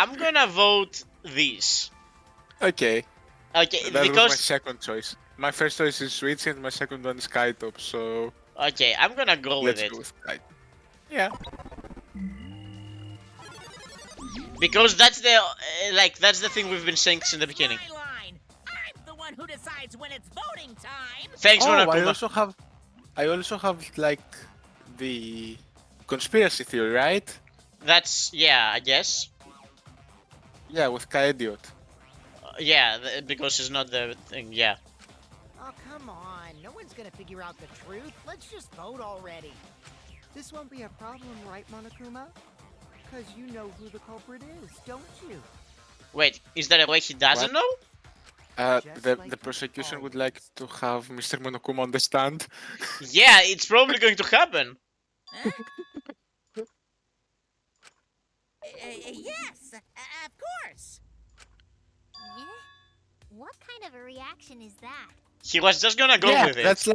I'm gonna vote this. Okay. Okay, That was my because second choice. My first choice is Switch and my second one is Skytop, so okay, I'm gonna go with let's it go with Skytop. Yeah. because that's the that's the thing we've been saying since the beginning. My line. I'm the one who decides when it's voting time. Thanks, Oh, Monokuma. I also have like the conspiracy theory, right? That's yeah, I guess. Yeah, with Kaediot. Yeah, because it's not the thing. Yeah. Oh, come on. No one's gonna figure out the truth. Let's just vote already. This won't be a problem, right, Monokuma? Because you know who the culprit is, don't you? Wait, is there a way he doesn't What? know? The prosecution would like to have Mr. Monokuma on the stand. Yeah, it's probably going to happen. Huh? Yes, of course. Yeah? What kind of a reaction is that? He was just gonna go Yeah, with it. that's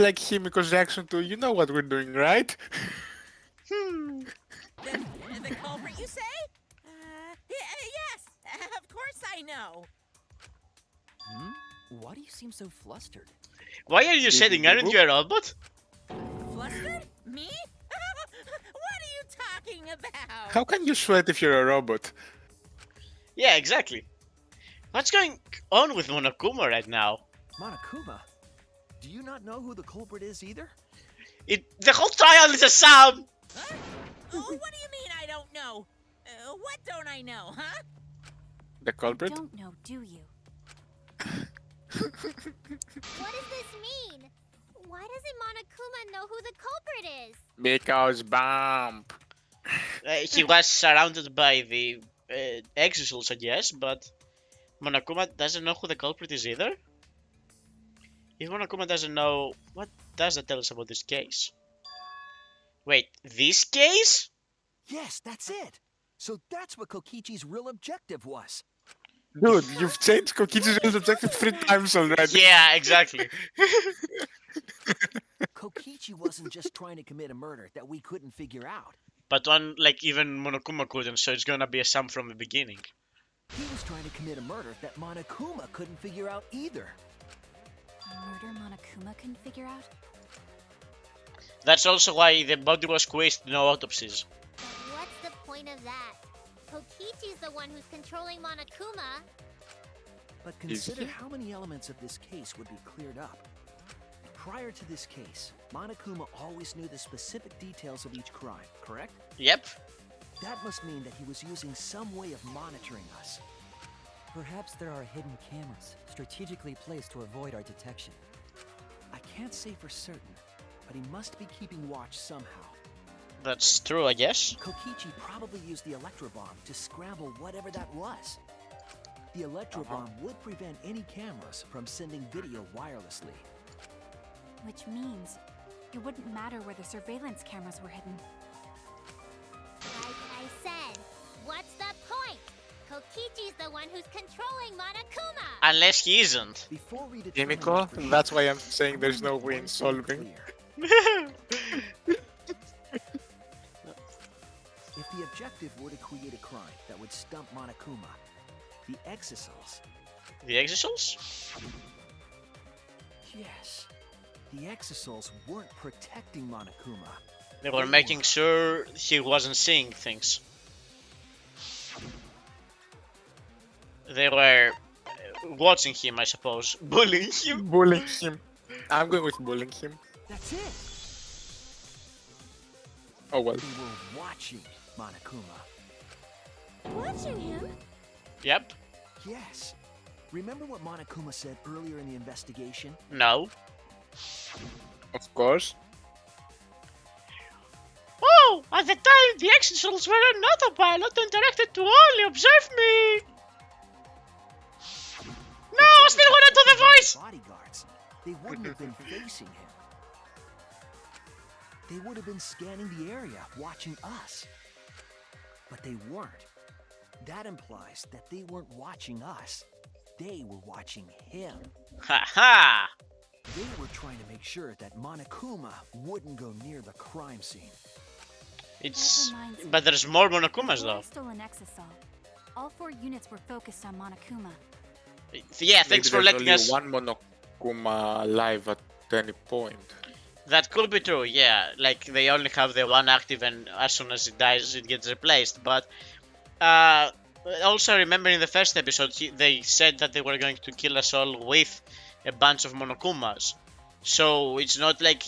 like Himiko's reaction to you know what we're doing, right? The culprit, you say? Yes, of course I know. Why do you seem so flustered? Why are you saying, aren't you a robot? Flustered? Me? What are you talking about? How can you sweat if you're a robot? Yeah, exactly. What's going on with Monokuma right now? Monokuma? Do you not know who the culprit is either? The whole trial is a sham! Huh? Oh, what do you mean I don't know? What don't I know, huh? The culprit? You don't know, do you? What does this mean? Why doesn't Monokuma know who the culprit is? Because bump. He was surrounded by the exisals, I guess, but Monokuma doesn't know who the culprit is either? If Monokuma doesn't know, what does that tell us about this case? Wait, this case? Yes, that's it. So that's what Kokichi's real objective was. Dude, you've changed Kokichi's real objective 3 times already. Yeah, exactly. Kokichi wasn't just trying to commit a murder that we couldn't figure out. But one, like, even Monokuma couldn't, so it's gonna be a sum from the beginning. He was trying to commit a murder that Monokuma couldn't figure out either. A murder Monokuma couldn't figure out? That's also why the body was squeezed, no autopsies. But what's the point of that? Kokichi's the one who's controlling Monokuma. But consider how many elements of this case would be cleared up. Prior to this case, Monokuma always knew the specific details of each crime, correct? Yep. That must mean that he was using some way of monitoring us. Perhaps there are hidden cameras, strategically placed to avoid our detection. I can't say for certain, but he must be keeping watch somehow. That's true, I guess. Kokichi probably used the electrobomb to scramble whatever that was. The electrobomb would prevent any cameras from sending video wirelessly. Which means it wouldn't matter where the surveillance cameras were hidden. Like I said, what's the point? Kokichi's the one who's controlling Monokuma! Unless he isn't. Before we determine Himiko, for sure, that's why I'm saying there's no one way in thing solving. clear. If the objective were to create a crime that would stump Monokuma, the exisals, The exisals? yes, the exisals weren't protecting Monokuma. They were making sure he wasn't seeing things. They were watching him, I suppose. Bullying him? Bullying him. I'm going with bullying him. That's it. Oh well. They were watching Monokuma. Watching him? Yep. Yes. Remember what Monokuma said earlier in the investigation? No. Of course. Oh, at the time the exisals were on autopilot and directed to only observe me. No, I still wanna do the voice. Bodyguards. They wouldn't have been facing him. They would have been scanning the area, watching us. But they weren't. That implies that they weren't watching us. They were watching him. Ha ha. They were trying to make sure that Monokuma wouldn't go near the crime scene. It's... That reminds me. But there's more Monokumas though. Stole an exisal. all 4 units were focused on Monokuma. Yeah, thanks for letting Maybe us. there's only one Monokuma alive at any point. That could be true, yeah. Like they only have the one active, and as soon as it dies, it gets replaced. But also remember in the first episode, they said that they were going to kill us all with a bunch of Monokumas. So it's not like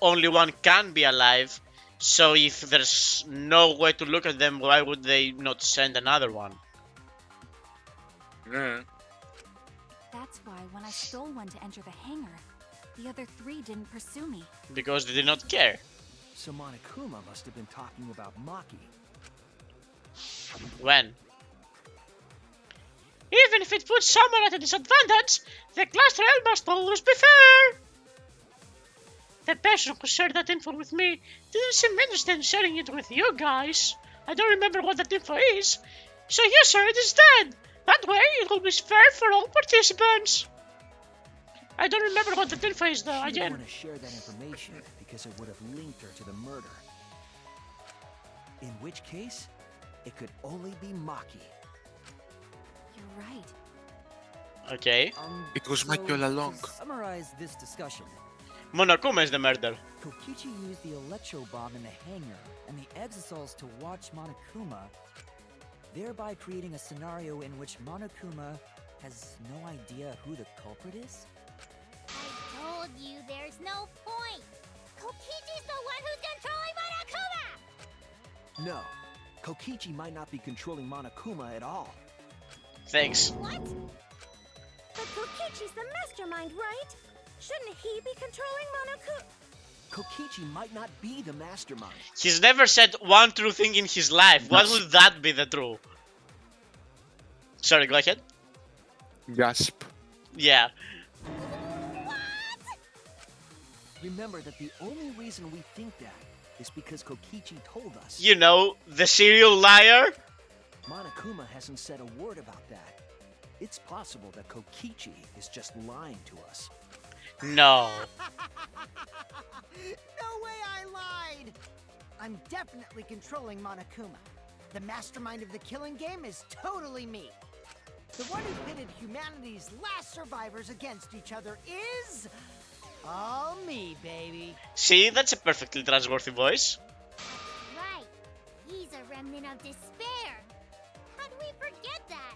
only one can be alive. So if there's no way to look at them, why would they not send another one? Mm. That's why when I stole one to enter the hangar, the other 3 didn't pursue me. Because they did not care. So Monokuma must have been talking about Maki. When? Even if it puts someone at a disadvantage, the class trial must always be fair. The person who shared that info with me didn't seem interested in sharing it with you guys. I don't remember what that info is. So yes sir, it is dead. That way it will be fair for all participants. I don't remember what that info is though, She didn't again. want to share that information because it would have linked her to the murder. In which case, it could only be Maki. You're right. Okay. It was Maki all along. To summarize this discussion, Monokuma is the murder. Kokichi used the electro bomb in the hangar and the exosols to watch Monokuma, thereby creating a scenario in which Monokuma has no idea who the culprit is? I told you there's no point. Kokichi's the one who's controlling Monokuma! No, Kokichi might not be controlling Monokuma at all. Thanks. What? But Kokichi's the mastermind, right? Shouldn't he be controlling Monokuma? Kokichi might not be the mastermind. He's never said one true thing in his life. What would that be the true? Sorry, go ahead. Gasp. Yeah. Remember that the only reason we think that is because Kokichi told us. You know, the serial liar. Monokuma hasn't said a word about that. It's possible that Kokichi is just lying to us. No. No way I lied! I'm definitely controlling Monokuma. The mastermind of the killing game is totally me. The one who pitted humanity's last survivors against each other is... all me, baby. See, that's a perfectly trustworthy voice. Right. He's a remnant of despair. How do we forget that?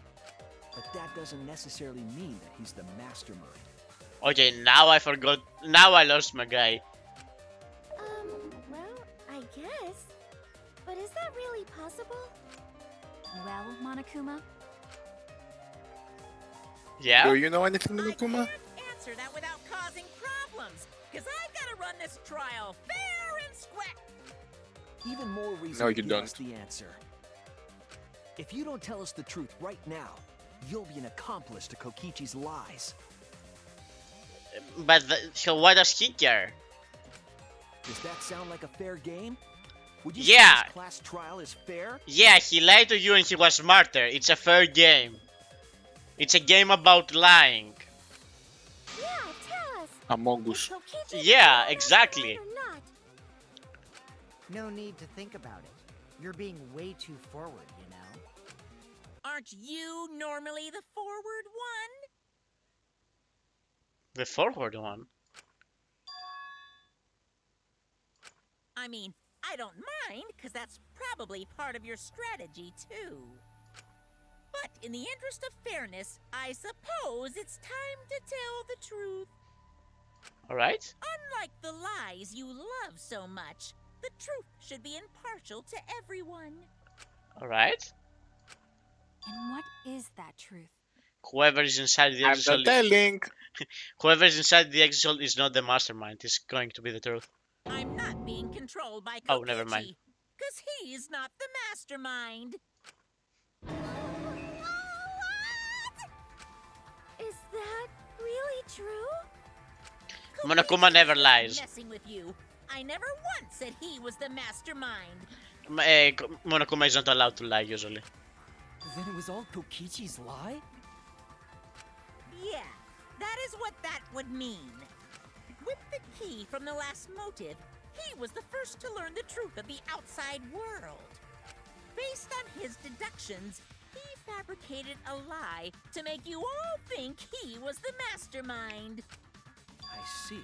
But that doesn't necessarily mean that he's the mastermind. Okay, now I forgot. Now I lost my guy. Well, I guess. But is that really possible? Well, Monokuma, Yeah? Do you know anything, I Monokuma? can't answer that without causing problems, because I've got to run this trial fair and square. Even more reason No, to you give us don't. the answer. If you don't tell us the truth right now, you'll be an accomplice to Kokichi's lies. But so why does he care? Does that sound like a fair game? Would you Yeah. say this class trial is fair? Yeah, he lied to you and he was smarter. It's a fair game. It's a game about lying. Yeah, tell us. Among Is Us. Kokichi the Yeah, real exactly. mastermind or not? No need to think about it. You're being way too forward, you know? Aren't you normally the forward one? The forward one. I mean, I don't mind, because that's probably part of your strategy, too. But in the interest of fairness, I suppose it's time to tell the truth. Alright? Unlike the lies you love so much, the truth should be impartial to everyone. Alright? and what is that truth? Whoever is inside the I'm exosol. not telling. Whoever is inside the exosol is not the mastermind. It's going to be the truth. I'm not being controlled by Kokichi. Oh, never mind. Because he's not the mastermind. Is that really true? Monokuma never lies. Messing with you. I never once said he was the mastermind. Monokuma is not allowed to lie usually. Then it was all Kokichi's lie? Yeah, that is what that would mean. With the key from the last motive, he was the first to learn the truth of the outside world. Based on his deductions, he fabricated a lie to make you all think he was the mastermind. I see.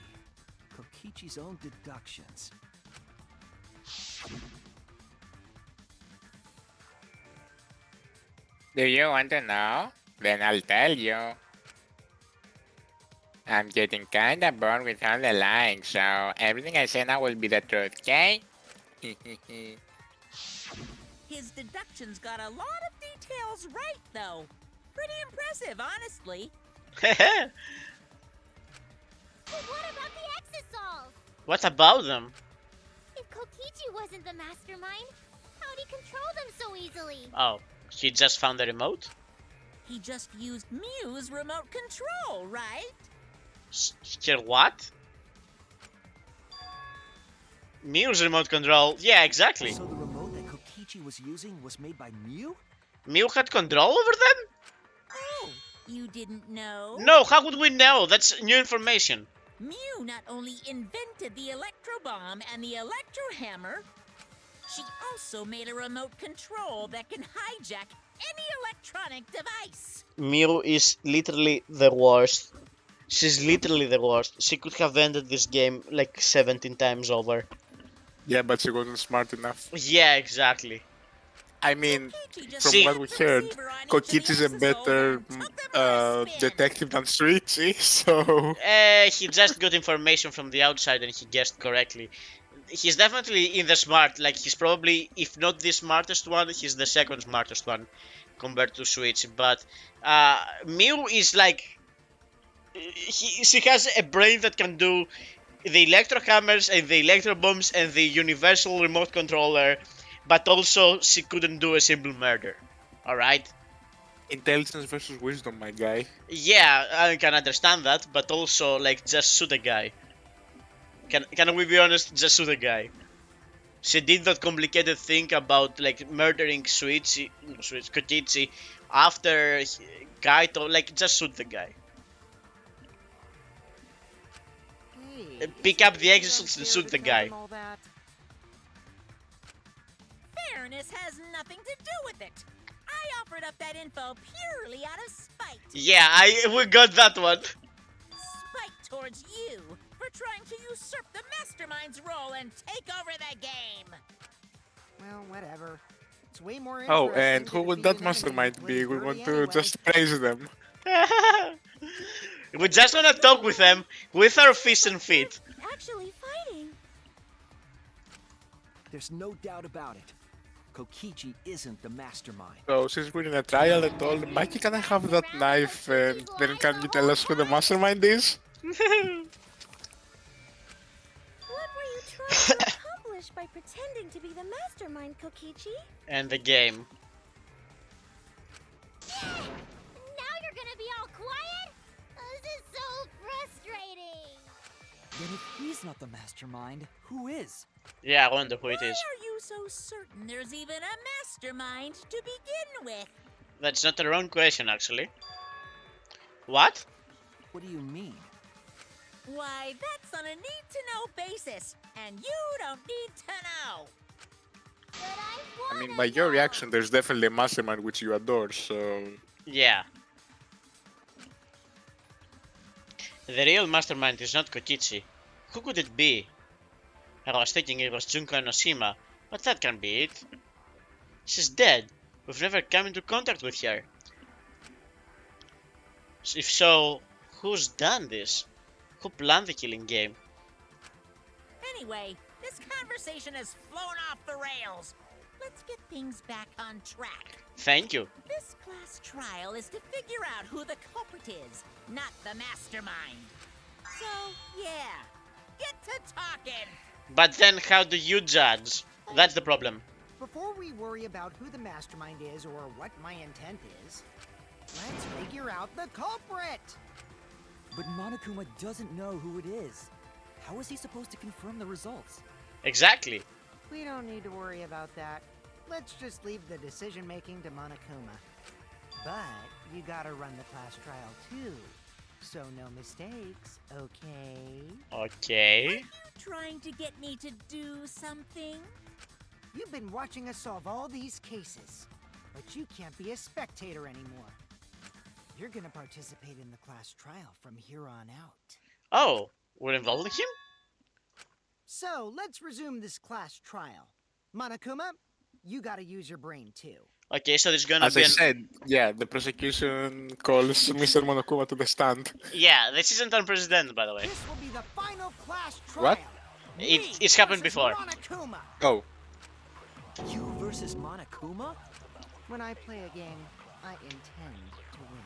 Kokichi's own deductions. Do you want to know? Then I'll tell you. I'm getting kinda bored with all the lying, so everything I say now will be the truth, okay? His deductions got a lot of details right, though. Pretty impressive, honestly. But what about the Exosols? What about them? If Kokichi wasn't the mastermind, how'd he control them so easily? Oh, he just found the remote? He just used Mew's remote control, right? Here what? Mew's remote control. Yeah, exactly. So the remote that Kokichi was using was made by Mew? Mew had control over them? Oh, you didn't know? No, how would we know? That's new information. Mew not only invented the electro bomb and the electro hammer, she also made a remote control that can hijack any electronic device. Mew is literally the worst. She's literally the worst. She could have ended this game like 17 times over. Yeah, but she wasn't smart enough. Yeah, exactly. I mean, Kokichi just from See- what we set the heard, receiver on each of Kokichi's a the better Exosols and took them for a spin. detective than Suichi, so... He just got information from the outside and he guessed correctly. He's definitely in the smart, like he's probably, if not the smartest one, he's the second smartest one compared to Switch. But Mew is like, she has a brain that can do the electro hammers and the electro bombs and the universal remote controller, but also she couldn't do a simple murder. Alright? Intelligence versus wisdom, my guy. Yeah, I can understand that, but also, like, just shoot a guy. Can we be honest? Just shoot a guy. She did that complicated thing about, like, murdering Kokichi after Kaito. Like, just shoot the guy. Hey, Pick up the exosols and shoot the guy. Fairness has nothing to do with it. I offered up that info purely out of spite. Yeah, we got that one. Spite towards you for trying to usurp the mastermind's role and take over the game. Well, whatever. It's way more Oh, interesting and to who would defeat that an enemy mastermind who be? plays We dirty want to anyway. just praise them. We just wanna talk with them with our fists and feet. Actually fighting. There's no doubt about it. Kokichi isn't the mastermind. So, since we're in a trial and all, Mikey, can I have that knife and then can you tell us who the mastermind is? What were you trying to accomplish by pretending to be the mastermind, Kokichi? And the game. Now you're gonna be all quiet? This is so frustrating. Then if he's not the mastermind, who is? Yeah, I wonder who it Why is. are you so certain there's even a mastermind to begin with? That's not the wrong question, actually. What? What do you mean? Why, that's on a need-to-know basis, and you don't need to know. But I I wanna mean, by your know. reaction, there's definitely a mastermind which you adore, so... Yeah. The real mastermind is not Kokichi. Who could it be? I was thinking it was Junko Enoshima, but that can't be it. She's dead. We've never come into contact with her. If so, who's done this? Who planned the killing game? Anyway, this conversation has flown off the rails. Let's get things back on track. Thank you. This class trial is to figure out who the culprit is, not the mastermind. So, yeah, get to talking. But then how do you judge? That's the problem. Before we worry about who the mastermind is or what my intent is, let's figure out the culprit! But Monokuma doesn't know who it is. How is he supposed to confirm the results? Exactly. We don't need to worry about that. Let's just leave the decision-making to Monokuma. But you gotta run the class trial too. So no mistakes, okay? Okay. Trying to get me to do something? You've been watching us solve all these cases. But you can't be a spectator anymore. You're gonna participate in the class trial from here on out. Oh, we're involving him? So, let's resume this class trial. Monokuma, you gotta use your brain too. Okay, so there's gonna As be I an... said, yeah, the prosecution calls Mr. Monokuma to the stand. Yeah, this isn't unprecedented, by the way. This will be the final class trial. What? It's happened versus before. Monokuma. Oh, You versus Monokuma? When I play a game, I intend to win.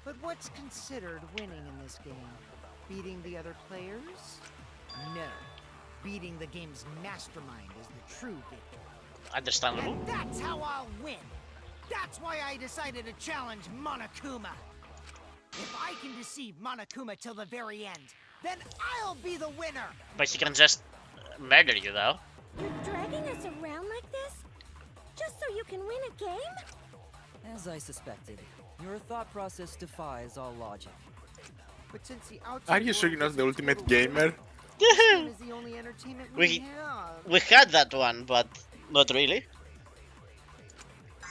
But what's considered winning in this game? Beating the other players? No. Beating the game's mastermind is the true victory. Understandable. And that's how I'll win. That's why I decided to challenge Monokuma. If I can deceive Monokuma till the very end, then I'll be the winner. But he can just murder you, though. You're dragging us around like this? Just so you can win a game? As I suspected, your thought process defies all logic. But since the outside are you sure you're world not the doesn't ultimate totally gamer? this game is the only entertainment we We- have. We had that one, but not really.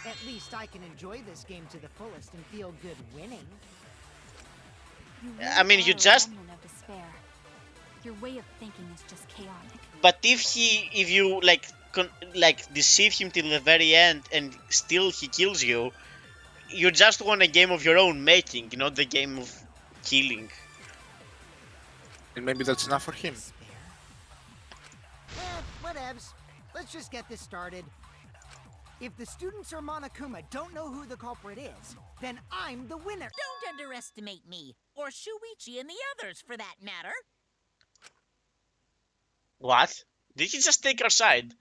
At least I can enjoy this game to the fullest and feel good winning. I mean, you are a just- remnant of despair. Your way of thinking is just chaotic. But if you like deceive him till the very end and still he kills you, you just want a game of your own making, not the game of killing. And maybe that's enough for him. Despair. Whatevs. Let's just get this started. If the students or Monokuma don't know who the culprit is, then I'm the winner. Don't underestimate me, or Shuichi and the others for that matter. What? Did he just take our side?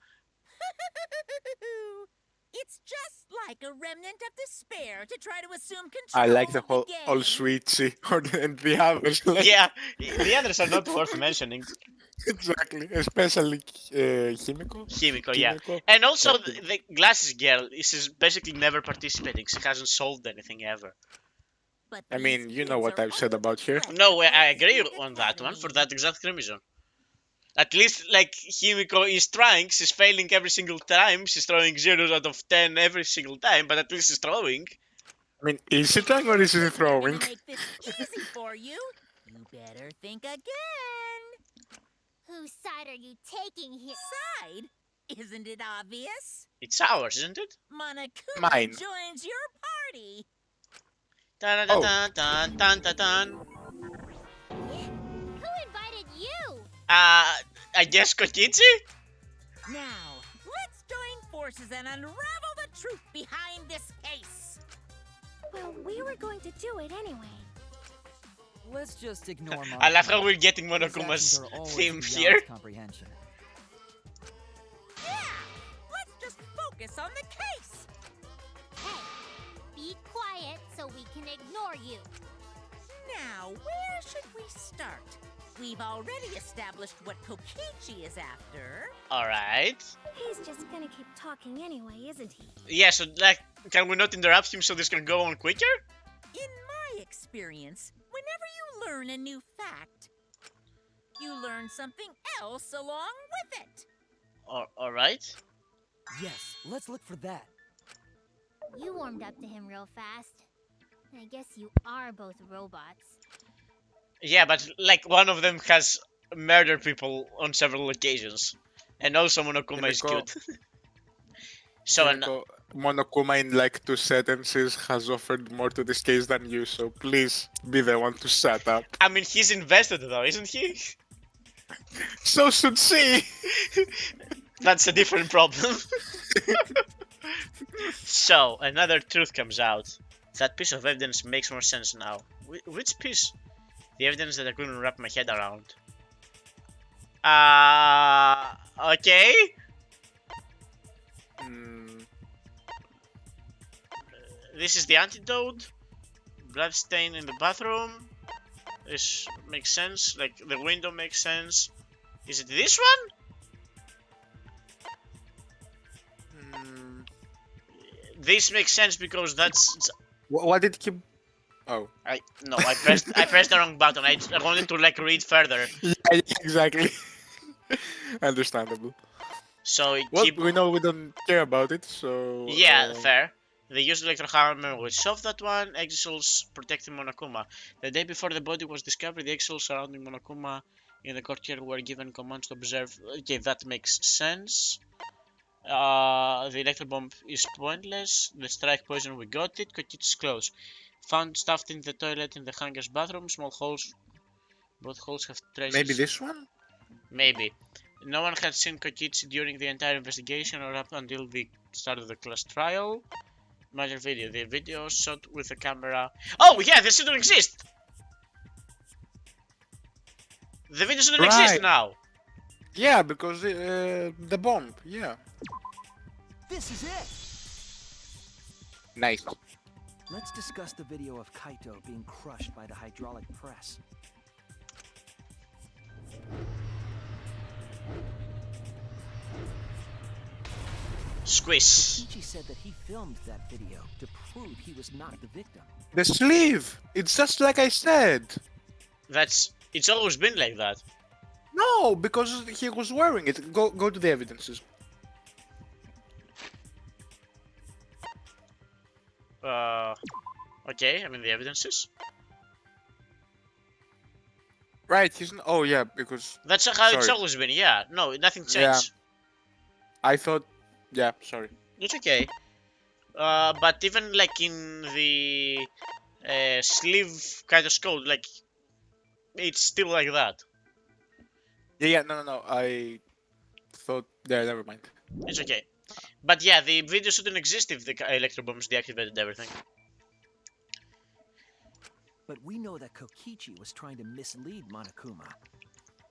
It's just like a remnant of despair to try to assume control I like the of whole game. all sweetsy and the others. Like, Yeah, the others are not worth mentioning. exactly. Especially Himiko. Himiko, yeah. Himiko. And also, Yeah. the glasses girl is basically never participating. She hasn't solved anything ever. But I these mean, you know kids what are I've said all about her. threats No, to I agree Sonic on that one for Academy. that exact reason. At least, like, Himiko is trying, she's failing every single time, she's throwing zeros out of 10 every single time, but at least she's throwing. I mean, is she trying or is she We're throwing? gonna make this easy for you. You better think again. Whose side are you taking here? Side? Isn't it obvious? It's ours, isn't it? Monokuma Mine. joins your party. Dun, Oh. dun, dun, dun, dun, dun. Who invited you? I guess Kokichi? Now, let's join forces and unravel the truth behind this case. Well, we were going to do it anyway. Let's just ignore I love how Monokuma. we're getting His Monokuma's actions are always theme beyond here. comprehension. Yeah, let's just focus on the case. Hey, be quiet so we can ignore you. Now, where should we start? We've already established what Kokichi is after. Alright. He's just gonna keep talking anyway, isn't he? Yeah, so, like, can we not interrupt him so this can go on quicker? In my experience, whenever you learn a new fact, you learn something else along with it. Alright. Yes, let's look for that. You warmed up to him real fast. I guess you are both robots. Yeah, but, like, one of them has murdered people on several occasions. And also Monokuma is Himiko. cute. So, Himiko, Monokuma in like 2 sentences has offered more to this case than you, so please be the one to shut up. I mean, he's invested though, isn't he? So should she! That's a different problem. So, another truth comes out. That piece of evidence makes more sense now. Which piece? The evidence that I couldn't wrap my head around. Okay. Mm, This is the antidote. Bloodstain in the bathroom. This makes sense. Like, the window makes sense. Is it this one? mm, This makes sense because that's... what did he... Oh. I pressed the wrong button. I wanted to, like, read further. Yeah, exactly. Understandable. So, Well, keep... we know we don't care about it, so... Yeah, fair. They used electro hammer, which solved that one. Exosols protecting Monokuma. The day before the body was discovered, the exosols surrounding Monokuma in the courtyard were given commands to observe. Okay, that makes sense. The electro bomb is pointless. The strike poison, we got it. Kokichi's clothes. Found stuffed in the toilet in the hangar's bathroom. Small holes. Both holes have traces. Maybe this one? Maybe. No one had seen Kokichi during the entire investigation or up until the start of the class trial. Major video. The video shot with a camera. Oh yeah, this shouldn't exist! The video shouldn't exist now! Yeah, because the bomb, yeah. This is it! Nice. Let's discuss the video of Kaito being crushed by the hydraulic press. Squish. Kokichi said that he filmed that video to prove he was not the victim. The sleeve! It's just like I said! It's always been like that. No, because he was wearing it. Go to the evidences. Okay, I mean the evidences. Right, oh yeah, because... That's how it's Sorry. always been, yeah. No, nothing changed. I thought... Yeah, sorry. It's okay. But even like in the sleeve kind of code, like it's still like that. Yeah, no, I thought... Yeah, never mind. It's okay. But yeah, the video shouldn't exist if the electro bombs deactivated everything. But we know that Kokichi was trying to mislead Monokuma.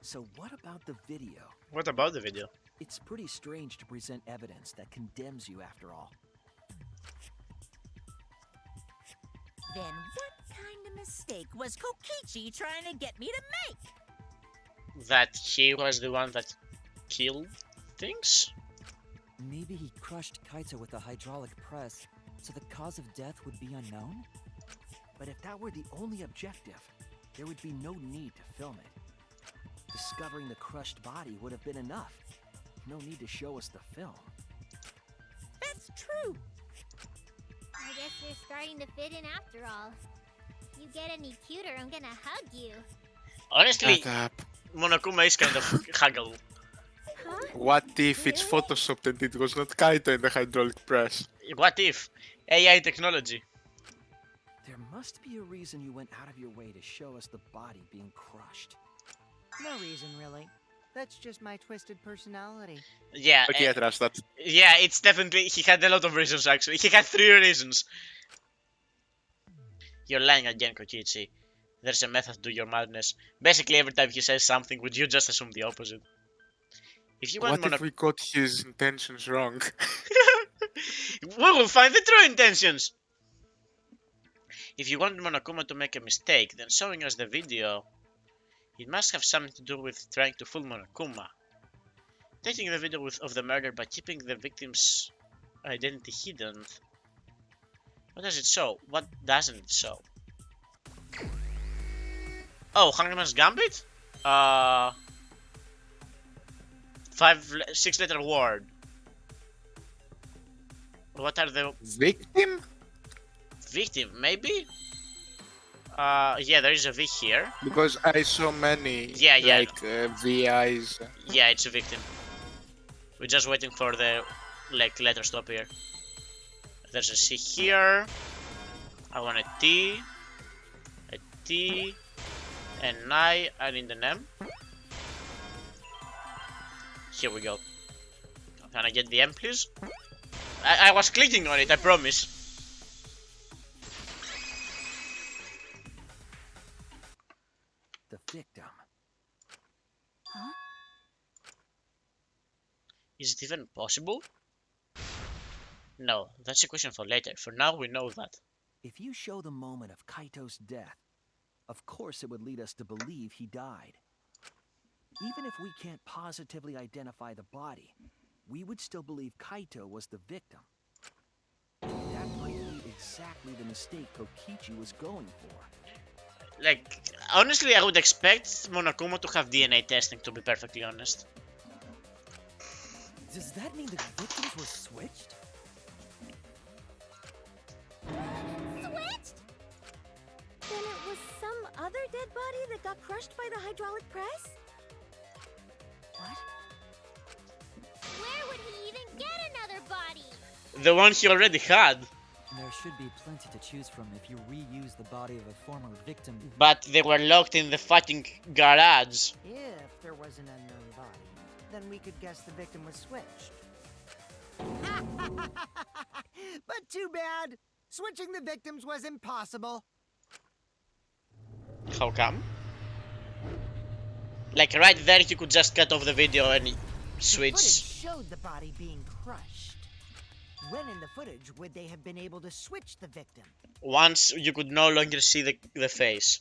So what about the video? What about the video? It's pretty strange to present evidence that condemns you after all. Then what kind of mistake was Kokichi trying to get me to make? That he was the one that killed things? Maybe he crushed Kaito with a hydraulic press, so the cause of death would be unknown? But if that were the only objective, there would be no need to film it. Discovering the crushed body would have been enough. No need to show us the film. That's true. I guess you're starting to fit in after all. You get any cuter, I'm gonna hug you. Honestly, Shut up. Monokuma is kind of huggle. Huh? What if it's Really? photoshopped and it was not Kaito in the hydraulic press? What if? AI technology. There must be a reason you went out of your way to show us the body being crushed. No reason, really. That's just my twisted personality. Yeah, Okay, I trust that. yeah, it's definitely, he had a lot of reasons actually. He had 3 reasons. You're lying again, Kokichi. There's a method to your madness. Basically, every time he says something, would you just assume the opposite? If you want What if we got his intentions wrong? we will find the true intentions! If you want Monokuma to make a mistake, then showing us the video, it must have something to do with trying to fool Monokuma. Taking the video of the murder by keeping the victim's identity hidden. What does it show? What doesn't it show? Oh, Hangman's Gambit? 6-letter word. What are the Victim? victim? Maybe? Yeah, there is a V here. Because I saw many, Yeah, like, VIs. Yeah, it's a victim. We're just waiting for the letters to appear. There's a C here. I want a T, an I, I need an M. Here we go. Can I get the M, please? I was clicking on it, I promise. The victim. Huh? Is it even possible? No, that's a question for later. For now, we know that. If you show the moment of Kaito's death, of course it would lead us to believe he died. Even if we can't positively identify the body, we would still believe Kaito was the victim. That might be exactly the mistake Kokichi was going for. Like, honestly, I would expect Monokuma to have DNA testing, to be perfectly honest. Does that mean the victims were switched? that got crushed by the hydraulic press? What? Where would he even get another body? The one he already had. There should be plenty to choose from if you reuse the body of a former victim. But they were locked in the fucking garage. If there was an unknown body, then we could guess the victim was switched. But too bad. Switching the victims was impossible. How come? Like right there you could just cut off the video and The switch. footage showed the body being crushed. When in the footage would they have been able to switch the victim? Once you could no longer see the face.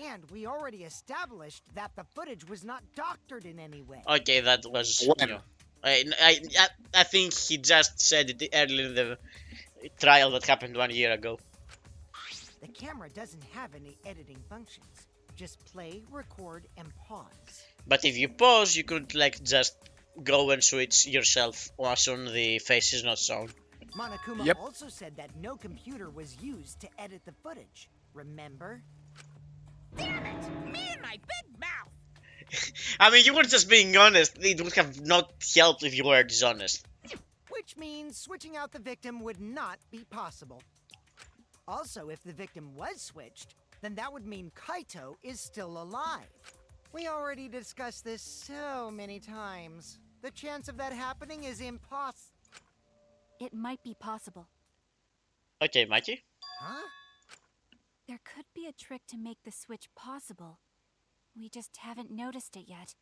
And we already established that the footage was not doctored in any way. Okay, that was When? new. I think he just said it earlier in the trial that happened 1 year ago. The camera doesn't have any editing functions. Just play, record, and pause. But if you pause, you could like just go and switch yourself as soon the face is not shown. Monokuma Yep. also said that no computer was used to edit the footage. Remember? Damn it! Me and my big mouth! I mean, you were just being honest. It would have not helped if you were dishonest. Which means switching out the victim would not be possible. Also, if the victim was switched, then that would mean Kaito is still alive. We already discussed this so many times. The chance of that happening is impossible. It might be possible. Okay, Mikey. Huh? There could be a trick to make the switch possible. We just haven't noticed it yet.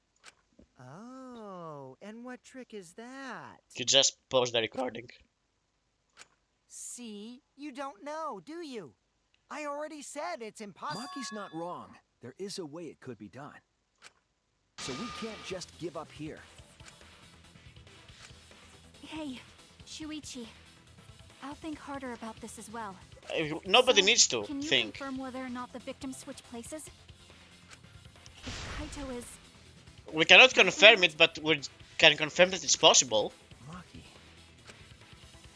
Oh, and what trick is that? You just pause the recording. See, you don't know, do you? I already said it's impossible. Maki's not wrong. There is a way it could be done. So we can't just give up here. Hey, Shuichi. I'll think harder about this as well. Nobody So, needs to can you think. confirm whether or not the victims switch places? If Kaito is... We cannot confirm it, but we can confirm that it's possible. Maki.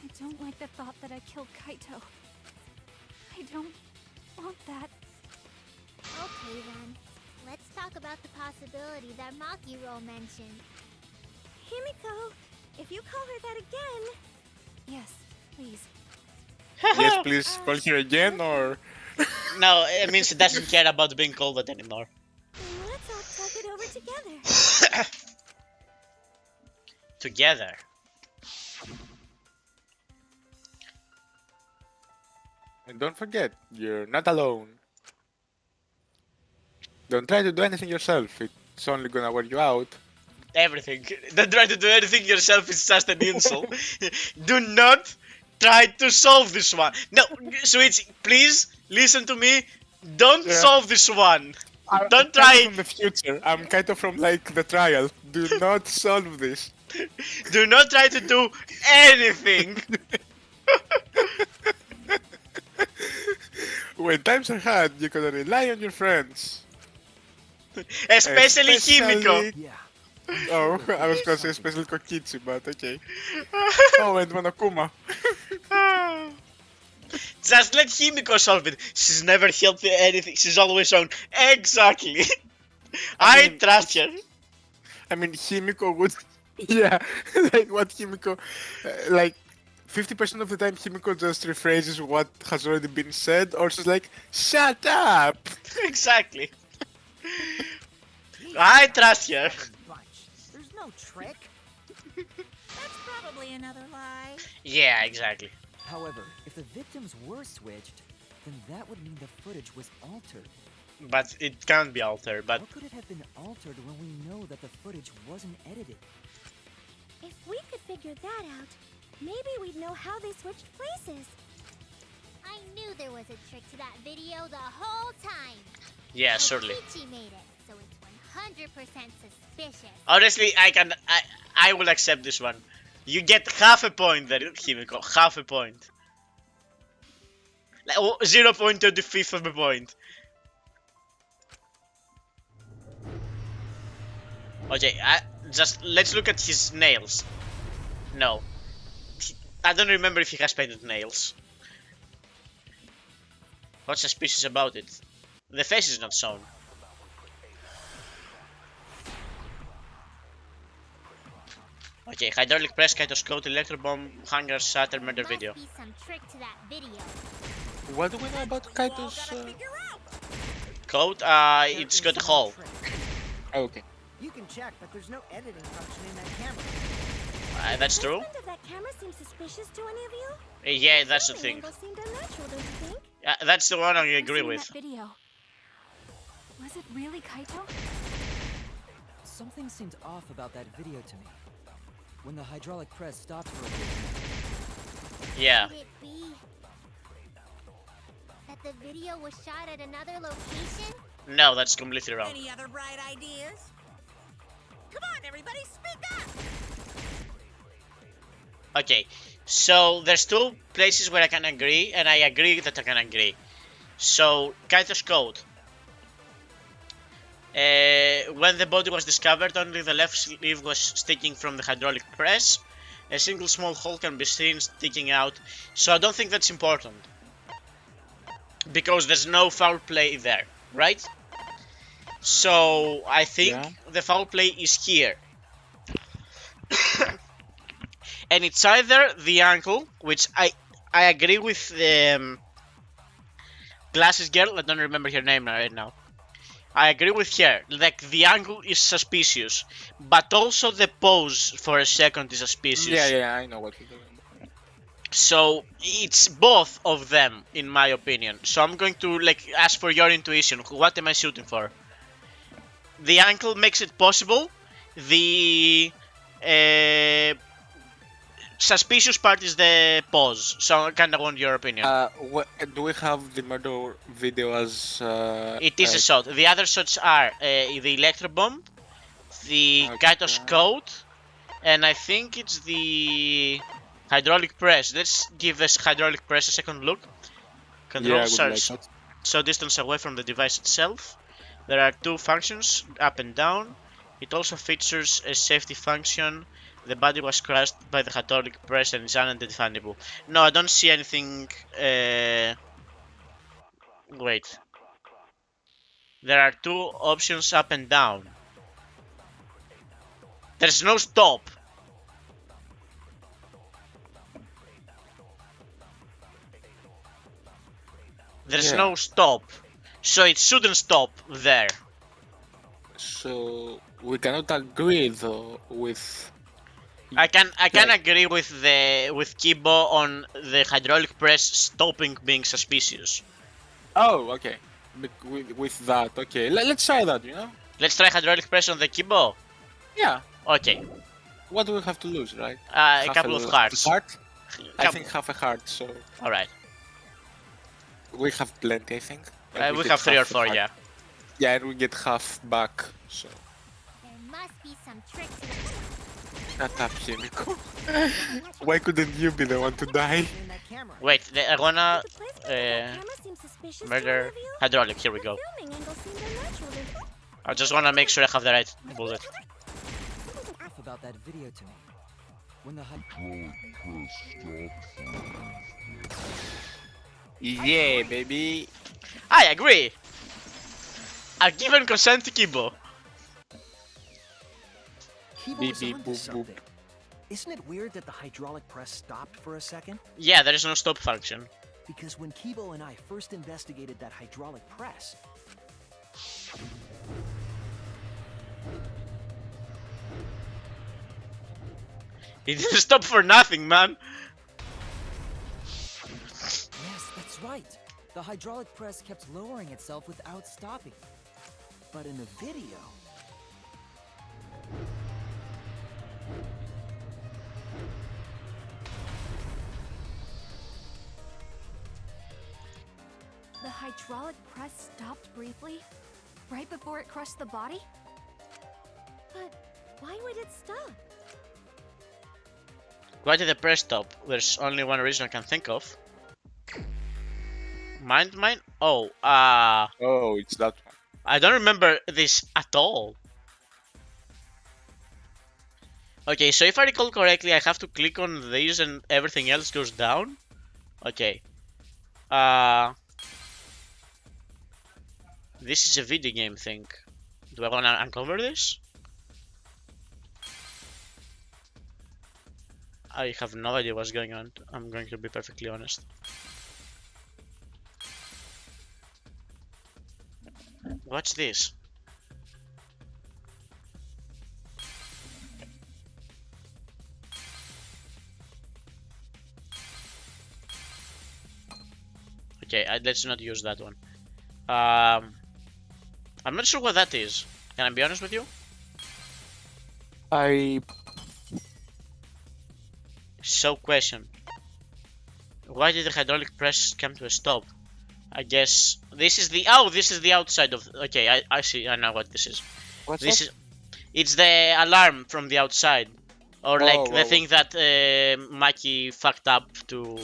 I don't like the thought that I killed Kaito. I don't want that. Okay then, let's talk about the possibility that Makiro mentioned. Himiko, if you call her that again... Yes, please. Yes, please call here again, or No, it means he doesn't care about being called that anymore. Then let's all talk it over together. Together. and don't forget, you're not alone. Don't try to do anything yourself. It's only gonna wear you out. Everything. Don't try to do anything yourself, it's just an insult. Do not try to solve this one. No, Switch, please listen to me. Don't Yeah. solve this one. I'm Don't kind try. of from the future. I'm kind of from like the trial. Do not solve this. Do not try to do anything. When times are hard, you gotta rely on your friends. Especially Himiko. Yeah. Oh, I was gonna say especially Kokichi, but okay. Oh, and Monokuma. Just let Himiko solve it. She's never helped anything. She's always shown. Exactly. I mean, trust her. I mean, Himiko would. Yeah, like what Himiko. Like, 50% of the time, Himiko just rephrases what has already been said, or she's like, shut up! Exactly. I trust her. Bunch. There's no trick. That's probably another lie. Yeah, exactly. However, if the victims were switched, then that would mean the footage was altered. But it can't be altered. But How could it have been altered when we know that the footage wasn't edited? If we could figure that out, maybe we'd know how they switched places. I knew there was a trick to that video the whole time. yeah, surely. Kokichi made it, so it's 100% suspicious. Honestly, I will accept this one. You get half a point there, Himiko. Half a point. Like 0.25 of a point. Okay, just let's look at his nails. No. I don't remember if he has painted nails. What's suspicious about it? The face is not shown. Okay, hydraulic press, Kaitoscope, electro bomb, hanger, shatter, murder Must video. be some trick to that video. What do we know about What you all Kaito's? gotta figure out. Code, There it's is got a no hole. trick. Oh, okay. You can check, but there's no editing function in that camera. That's true. Does that camera seem suspicious to any of you? Yeah, that's the thing. Angle seemed unnatural, don't you think? That's the one I I've agree seen with. that video. Was it really Kaito? Something seemed off about that video to me. When the hydraulic press stopped for a bit. Yeah. Could it be that the video was shot at another location? No, that's completely wrong. Any other bright ideas? Come on, everybody, speak up! Okay, so there's two places where I can agree, and I agree that I can agree. So, Kaito's code. When the body was discovered, only the left sleeve was sticking from the hydraulic press. A single small hole can be seen sticking out, so I don't think that's important. Because there's no foul play there, right? So, I think Yeah. the foul play is here. And it's either the ankle, which I agree with glasses girl, I don't remember her name right now. I agree with her, like the angle is suspicious, but also the pose for a second is suspicious. Yeah, I know what you're doing. So it's both of them, in my opinion. So I'm going to like ask for your intuition. What am I shooting for? The ankle makes it possible. The suspicious part is the pause. So I kind of want your opinion. Do we have the murder video as? It is a shot. The other shots are the electro bomb, the Okay. Kaito's coat, and I think it's the hydraulic press. Let's give this hydraulic press a second look. Controls are so distance away from the device itself. There are two functions, up and down. It also features a safety function. The body was crushed by the hydraulic press and is unidentifiable. No, I don't see anything. Wait. There are two options, up and down. There's no stop. There's Yeah. no stop. So it shouldn't stop there. So we cannot agree though with. I can Yeah. agree with Kibo on the hydraulic press stopping being suspicious. Oh, okay. With that, okay. Let's try that. Let's try hydraulic press on the Kibo. Yeah. Okay. What do we have to lose, right? A couple of hearts. Heart? I Couple- think half a heart. So Alright. we have plenty, I think. And We get have 3 or half a 4, heart. yeah. Yeah, and we get half back. So There must be some trick to shut up, Himiko. Why couldn't you be the one to die? In that camera. Wait, I wanna The placement of that camera seems suspicious to any murder of you? hydraulic. Here we go. The filming angle seemed unnatural, don't you? I just wanna make sure I have the right bullet. Something off about that video to me. When the Yeah, baby. I agree. I've given consent to Kibo. Kibo Beep, is beep, onto boop, boop. something. Isn't it weird that the hydraulic press stopped for a second? Yeah, there is no stop function. Because when Kibo and I first investigated that hydraulic press, It didn't stop for nothing, man. Yes, that's right. The hydraulic press kept lowering itself without stopping. but in the video, The hydraulic press stopped briefly, right before it crushed the body? But why would it stop? Why did the press stop? There's only one reason I can think of. Mind mine? Oh, Oh, it's that one. I don't remember this at all. Okay, so if I recall correctly, I have to click on these and everything else goes down. Okay. This is a video game thing. Do I wanna uncover this? I have no idea what's going on. I'm going to be perfectly honest. What's this? Okay, let's not use that one. I'm not sure what that is. Can I be honest with you? So, question. Why did the hydraulic press come to a stop? I guess this is the this is the outside of. Okay, I see. I know what this is. What's This that? is. It's the alarm from the outside, or like Oh, the thing that Maki fucked up to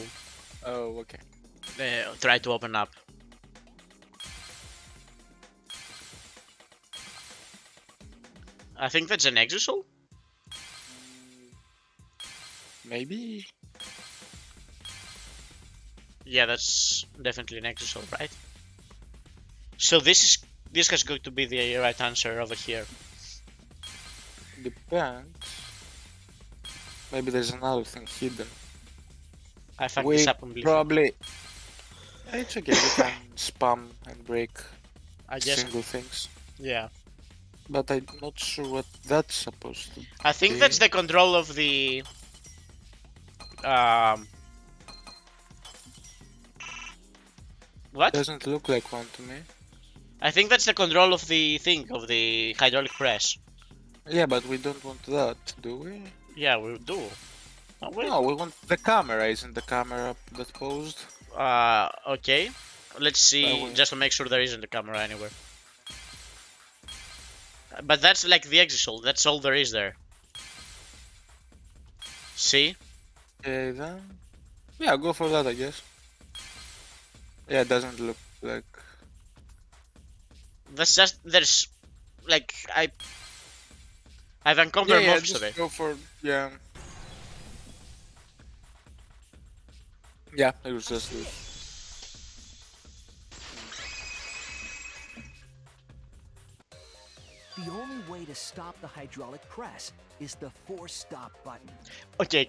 Oh, okay. try to open up. I think that's an exosol. Maybe. Yeah, that's definitely an exosol, right? So this has got to be the right answer over here. Depends. Maybe there's another thing hidden. I fucked We this up completely. probably. It's okay. We can spam and break I guess. single things, Yeah. but I'm not sure what that's supposed to be. I think that's the control of the. What? Doesn't look like one to me. I think that's the control of the thing, of the hydraulic press. Yeah, but we don't want that, do we? Yeah, we do. Don't we? No, we want the camera. Isn't the camera that posed? Okay. Let's see, we- just to make sure there isn't a camera anywhere. But that's like the exosol, that's all there is there. See? Okay, then. Yeah, go for that, I guess. Yeah, it doesn't look like. That's just, there's, like, I've uncovered most just of it. go for yeah. Yeah, it was just this. The only way to stop the hydraulic press is the force stop button. Okay,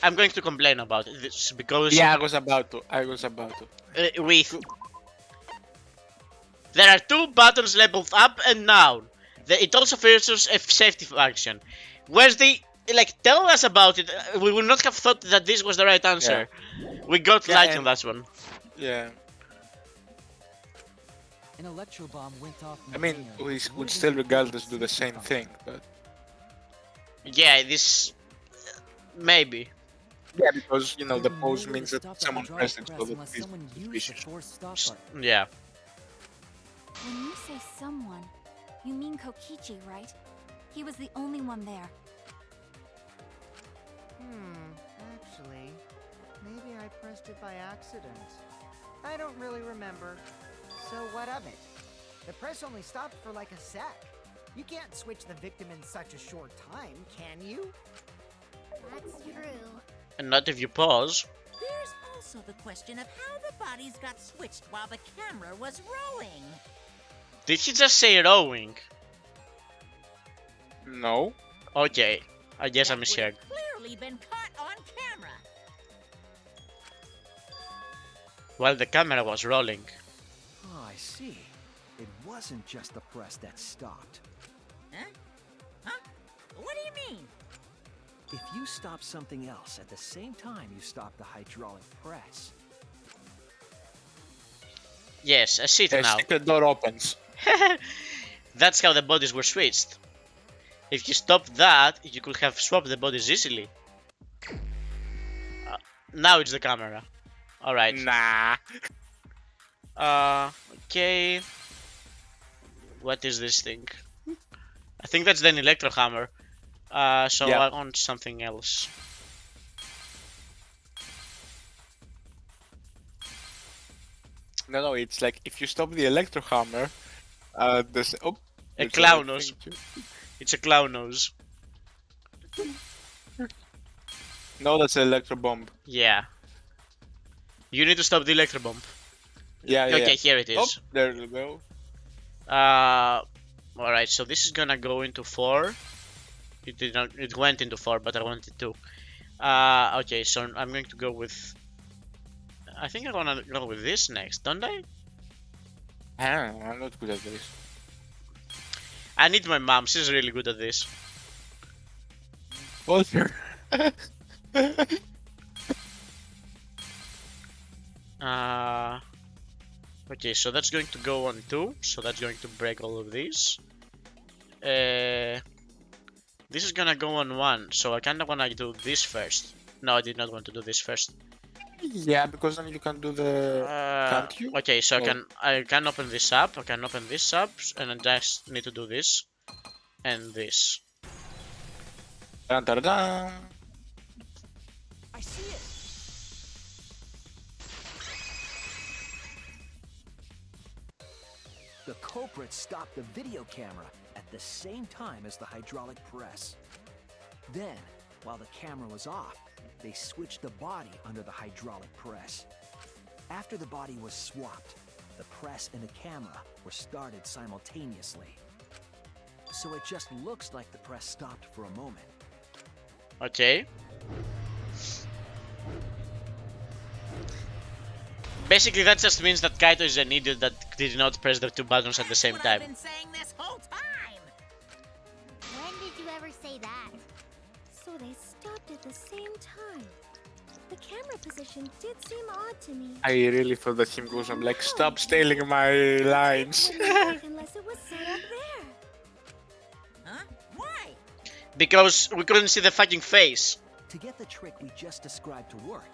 I'm going to complain about this because Yeah, I was about to. there are two buttons labeled up and down. It also features a safety function. Where's the tell us about it. We would not have thought that this was the right answer. We got light on that one. Yeah, An electro bomb went off. in I the mean, hangar, we which would would've still been regardless do the force same stop. thing, but Yeah, this maybe. yeah, because you know There the were pose no way means to that stop the someone hydraulic pressed it, press so that unless it's someone used the suspicious. force stop button. Yeah. When you say someone, you mean Kokichi, right? He was the only one there. Actually, maybe I pressed it by accident. I don't really remember. So what of it? The press only stopped for like a sec. You can't switch the victim in such a short time, can you? That's true. And not if you pause. There's also the question of how the bodies got switched while the camera was rolling. Did he just say rowing? No. Okay. I guess I That misheard. would've clearly been caught on camera. While the camera was rolling. Oh, I see. It wasn't just the press that stopped. Huh? Huh? What do you mean? If you stop something else at the same time you stop the hydraulic press, Yes, I see it The now. secret door opens. That's how the bodies were switched. If you stopped that, you could have swapped the bodies easily. Now it's the camera. Alright. Nah. Okay. What is this thing? I think that's an electro hammer. So Yeah. I want something else. No, it's like if you stop the electro hammer, there's A there's clown another nose. thing too. It's a clown nose. No, that's an electro bomb. Yeah. You need to stop the electro bomb. Yeah, yeah. Okay, here it is. Oh, there you go. Alright, so this is gonna go into 4. It did not. It went into 4, but I wanted to. Okay, so I'm going to go with. I think I wanna go with this next, don't I? I'm not good at this. I need my mom. She's really good at this. Walter. Okay, so that's going to go on 2. So that's going to break all of these. This is gonna go on 1. So I kinda wanna do this first. No, I did not want to do this first. Yeah, because then you can do the. Can't you? Okay, so Oh. I can open this up. I can open this up, and I just need to do this and this. Dun, dun, dun. I see it. The culprit stopped the video camera at the same time as the hydraulic press. Then, while the camera was off, they switched the body under the hydraulic press. After the body was swapped, the press and the camera were started simultaneously. So it just looks like the press stopped for a moment. Okay. Basically, that just means that Kaito is an idiot that did not press the 2 buttons at the same That's time. what I've been saying this whole time. When did you ever say that? So they stopped at the same time. The camera position did seem odd to me. I really thought that him goes. I'm like, stop stealing my lines. Wouldn't work unless it was set up there. Huh? Why? Because we couldn't see the fucking face. To get the trick we just described to work,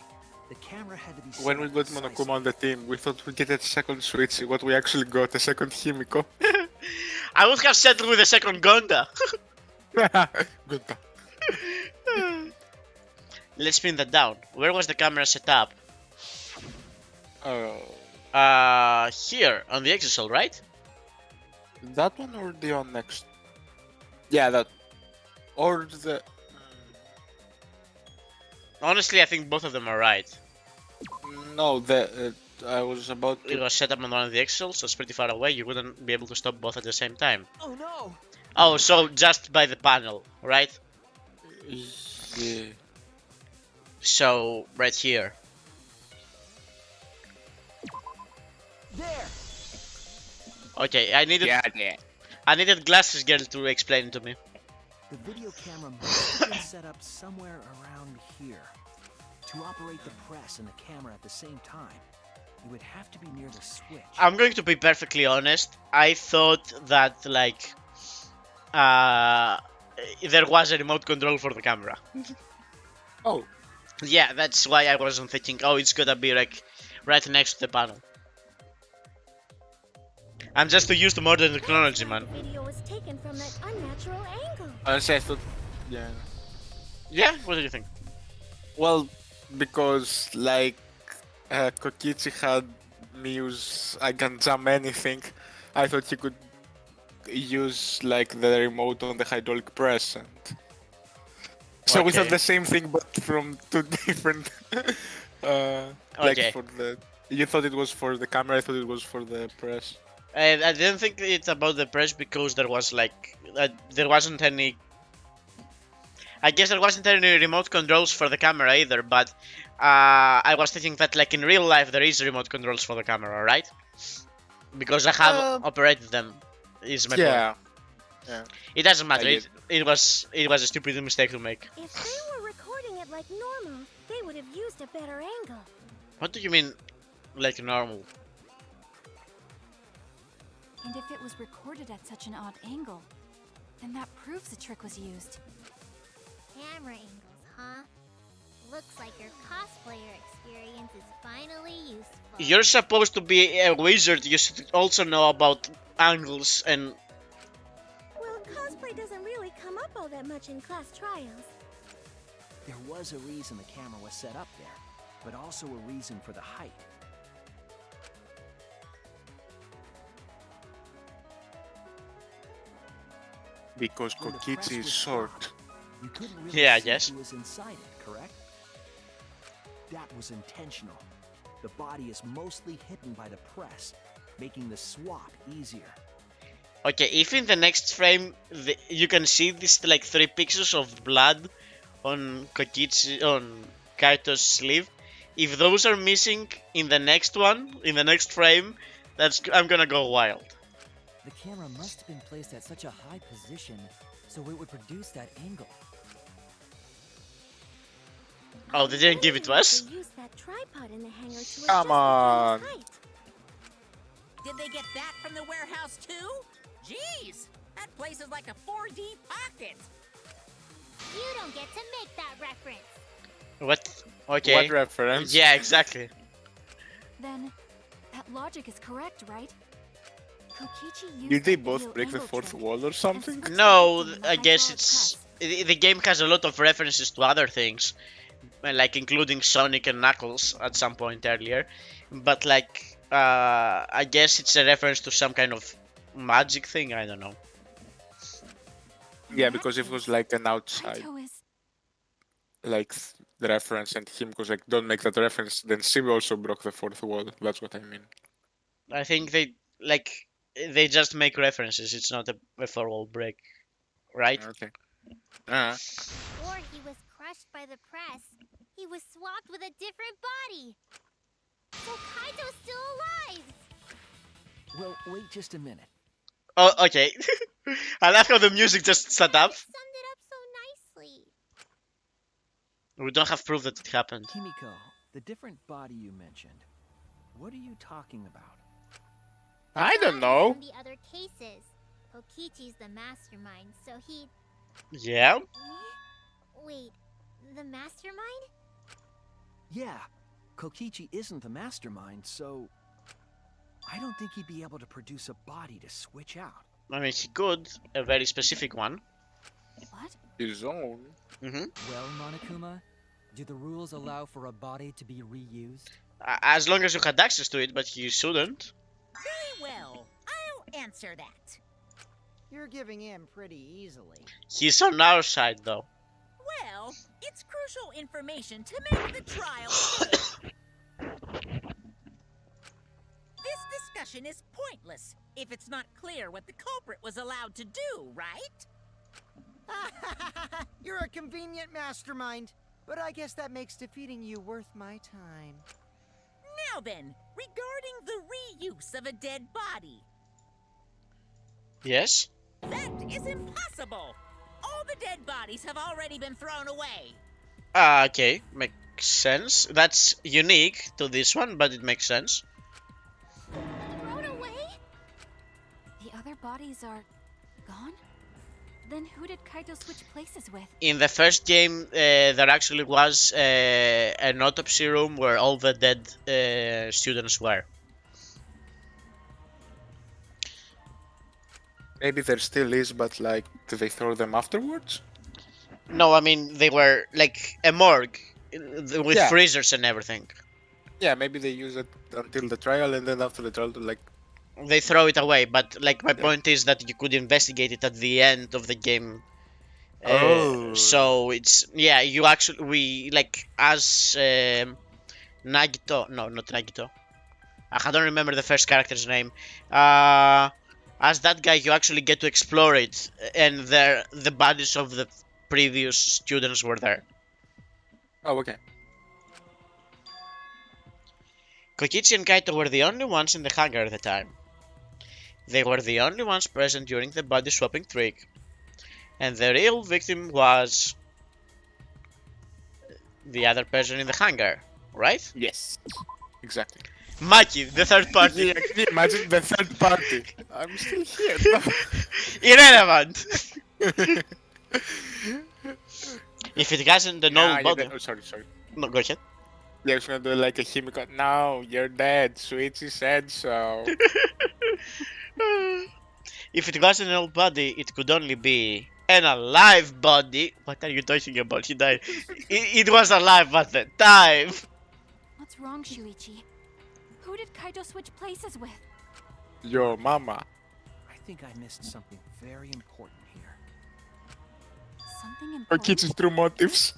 the camera had to be set When we up got precisely. Monokuma on the team, we thought we'd get a second switch. What we actually got, a second Himiko. I would have settled with a second Gonda. Good. Let's pin that down. Where was the camera set up? Oh, Here, on the exisal, right? that one or the one next? Yeah, that. Or the. Honestly, I think both of them are right. No, the. I was about It to. was set up on one of the exisals, so it's pretty far away. You wouldn't be able to stop both at the same time. Oh no! Oh, so just by the panel, right? Yeah. So, right here. There! Okay, I needed Yeah. I needed Glasses Girl to explain it to me. The video camera must have been set up somewhere around here. To operate the press and the camera at the same time, you would have to be near the switch. I'm going to be perfectly honest. I thought that like there was a remote control for the camera. Oh. Yeah, that's why I wasn't thinking, oh, it's gonna be like right next to the panel. I'm just too used to modern technology, man. The video was taken from that unnatural angle. Honestly, I thought. Yeah. Yeah, what do you think? Well, because like Kokichi had me use I can jam anything, I thought he could use like the remote on the hydraulic press, and so we thought Okay. the same thing but from two different. Like Okay. for the. You thought it was for the camera, I thought it was for the press. I didn't think it's about the press because there was like there wasn't any. I guess there wasn't any remote controls for the camera either, but I was thinking that like in real life there is remote controls for the camera, right? Because I have operated them. Is my point. Yeah. It doesn't matter. I It was a stupid mistake to make. If they were recording it like normal, they would have used a better angle. What do you mean, like normal? And if it was recorded at such an odd angle, then that proves the trick was used. Camera angles, huh? Looks like your cosplayer experience is finally useful. You're supposed to be a wizard. You should also know about angles and. Well, cosplay doesn't really come up all that much in class trials. There was a reason the camera was set up there, but also a reason for the height. Because When the Kokichi press is was short. stopped, you couldn't really Yeah, I see guess. who was inside it, correct? That was intentional. The body is mostly hidden by the press, making the swap easier. Okay, if in the next frame you can see these like 3 pixels of blood on Kaito's sleeve, if those are missing in the next one, in the next frame, I'm gonna go wild. The camera must have been placed at such a high position so it would produce that angle. Oh, they didn't give it to us? They used that tripod in the hangar to adjust Come the on. camera's height. Did they get that from the warehouse too? Jeez, that place is like a 4D pocket. You don't get to make that reference. What? Okay. What reference? Yeah, exactly. Then, that logic is correct, right? Kokichi used Did they that both video break the angle 4th trick wall or something? as No, predicting the I guess hydraulic it's... press. The game has a lot of references to other things, like including Sonic and Knuckles at some point earlier. But like, I guess it's a reference to some kind of magic thing, I don't know. Yeah, because if it was like an outside, Kaito is... like the reference, and him was like, don't make that reference, then Simi also broke the 4th wall. That's what I mean. I think they just make references, it's not a formal break, right? Okay. Uh, Or he was crushed by the press. He was swapped with a different body. So Kaito's still alive. Well, wait just a minute. Oh, okay. I like how the music just set up. You summed it up so nicely. We don't have proof that it happened. Kimiko, the different body you mentioned, what are you talking about? I don't Bodies know. From the other cases. Kokichi's the mastermind, so he... Yeah? Wait, the mastermind? Yeah, Kokichi isn't the mastermind, so I don't think he'd be able to produce a body to switch out. I mean, he could, a very specific one. What? His own. Mm-hmm. Well, Monokuma, do the rules allow for a body to be reused? As long as you had access to it, but you shouldn't. Very well, I'll answer that. You're giving in pretty easily. He's on our side, though. Well, it's crucial information to make the trial fair. This discussion is pointless if it's not clear what the culprit was allowed to do, right? You're a convenient mastermind, but I guess that makes defeating you worth my time. Now then, regarding the reuse of a dead body. Yes? That is impossible! All the dead bodies have already been thrown away. Okay, makes sense. That's unique to this one, but it makes sense. Thrown away? The other bodies are gone? Then who did Kaito switch places with? In the first game, there actually was an autopsy room where all the dead students were. Maybe there still is, but like, do they throw them afterwards? No, I mean, they were like a morgue with Yeah. freezers and everything. Yeah, maybe they use it until the trial, and then after the trial, like, They throw it away, but like my Yeah. point is that you could investigate it at the end of the game. Oh. So it's yeah, you actually we like as Nagito, no, not Nagito. I don't remember the first character's name. As that guy, you actually get to explore it, and the bodies of the previous students were there. oh, okay. Kokichi and Kaito were the only ones in the hangar at the time. They were the only ones present during the body swapping trick, and the real victim was the other person in the hangar, right? Yes. Exactly. Maki, the third party. Yeah, can you imagine the third party? I'm still here. Irrelevant. If it hasn't an old body. Oh, sorry. No, go ahead. Yeah, I was gonna do like a Himiko. No, you're dead. Suichi said so. If it wasn't an old body, it could only be an alive body. What are you talking about? He died. It was alive at the time. What's wrong, Shuichi? Who did Kaito switch places with? Your mama. I think I missed something very important here. Something Or important? kids' true motives.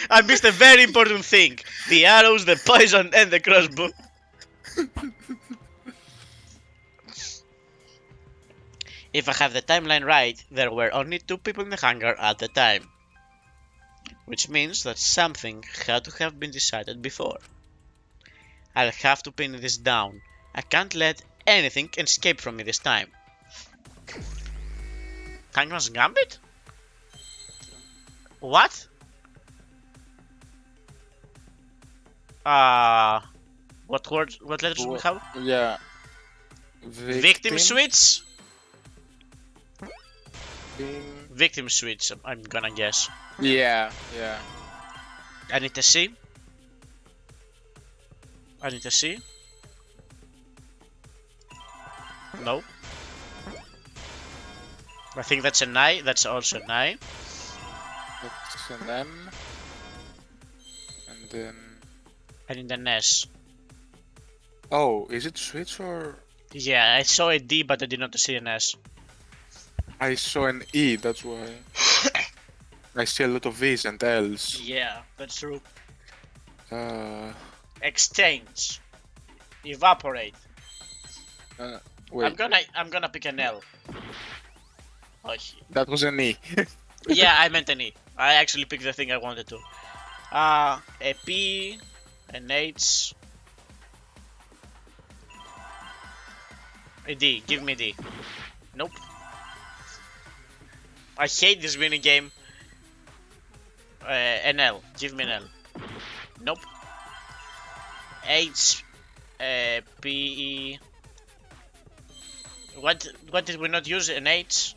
I missed a very important thing. The arrows, the poison, and the crossbow. If I have the timeline right, there were only 2 people in the hangar at the time. Which means that something had to have been decided before. I'll have to pin this down. I can't let anything escape from me this time. Hangman's Gambit? What? What letters do we have? Yeah. Victim switch? Victim- Victim switch, I'm gonna guess. Yeah. I need to see. No. I think that's an I. That's also an I. That's an M. And then. I need an S. Oh, is it switch or? Yeah, I saw a D, but I did not see an S. I saw an E, that's why. I see a lot of V's and L's. Yeah, that's true. Exchange. Evaporate. Wait, I'm gonna pick an L. Oh, that was an E. yeah, I meant an E. I actually picked the thing I wanted to. A P, an H, a D. Give me D. Nope. I hate this winning game. An L. Give me an L. Nope. H, P, E. What did we not use? An H?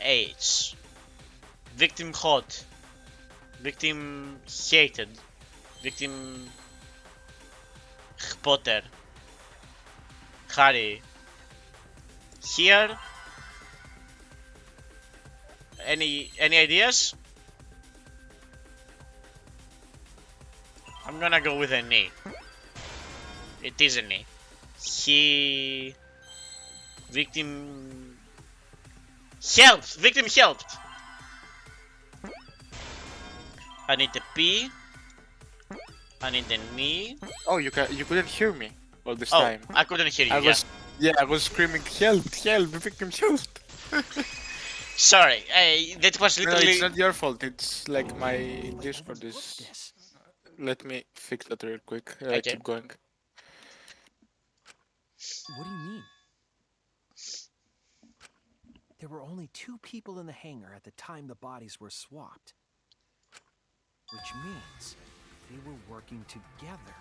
H. Victim hot. Victim hated. Victim Potter. Harry. Here. Any ideas? I'm gonna go with an E. It is an E. He... Victim... Helped! Victim helped! I need a P. I need an E. Oh, you couldn't hear me all this Oh, time. I couldn't hear you, I was screaming, help, help, the victim helped. Sorry, that was No, literally... it's not your fault, it's like my Discord is... This. Let me fix that real quick. Okay. Keep going. What do you mean? There were only 2 people in the hangar at the time the bodies were swapped. Which means they were working together.